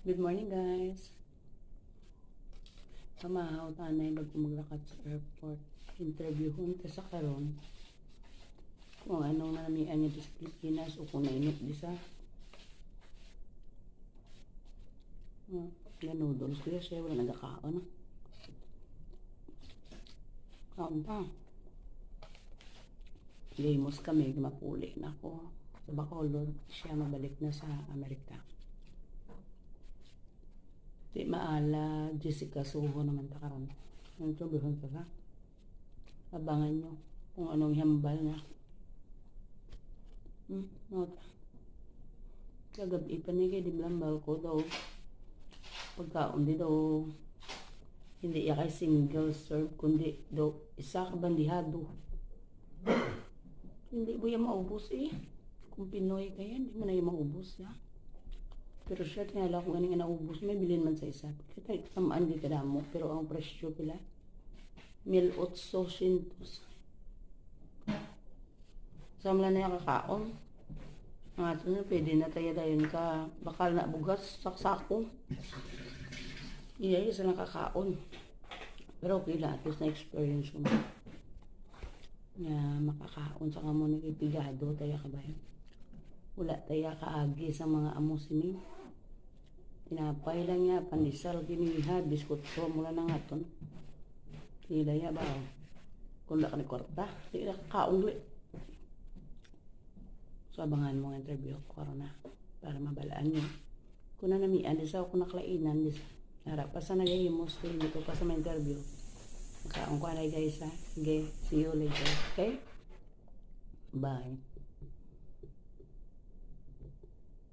Good morning, guys. Pamahaw tanay bago maglakat sa airport. Interview hunta sa karon. Kung anong nanamian niya sa Pilipinas o kung nainit di sa noodles ko siya. Wala nagkakaon. Kaon pa. Limos kami. Mapuli na ako. Sa Bacolod, siya mabalik na sa Amerika. Di maala, Jessica Soho naman ta karon. Ang tubuhon pa ka. Abangan nyo kung anong hambal niya. Not. Kagabi pa niya kay di blambal ko daw. Pagkaon di daw. Hindi ya kay single serve kundi daw isa ka bandihado. Hindi mo yan maubos eh. Kung Pinoy ka yan, hindi mo na yung maubos ya. Pero siya, tinala ko ganing naubos, may bilhin man sa isa. Kita tamaan di kada mo, pero ang presyo pila 1,800. Samla na yung kakaon. Ang ato na, pwede na tayo dayon ka, bakal na bugas, saksako. Iya, isa lang kakaon. Pero okay lang, at least na-experience ko mo. Na makakaon sa kamo nagipigado, tayo ka ba yun? Wala tayo kaagi sa mga amusining. Tinapay lang niya, pandisal, kinihad, biskutso, mula na nga ton. Tila ya ba? Kung wala ka ni kwarta, tila kaungli. So, abangan mo ang interview ko na para mabalaan nyo. Kung nanamian, di sa ako naklainan, di sa harap pa sa nagayimos, dito pa sa mga interview. Makaong ko alay guys ha. Sige, see you later. Okay? Bye.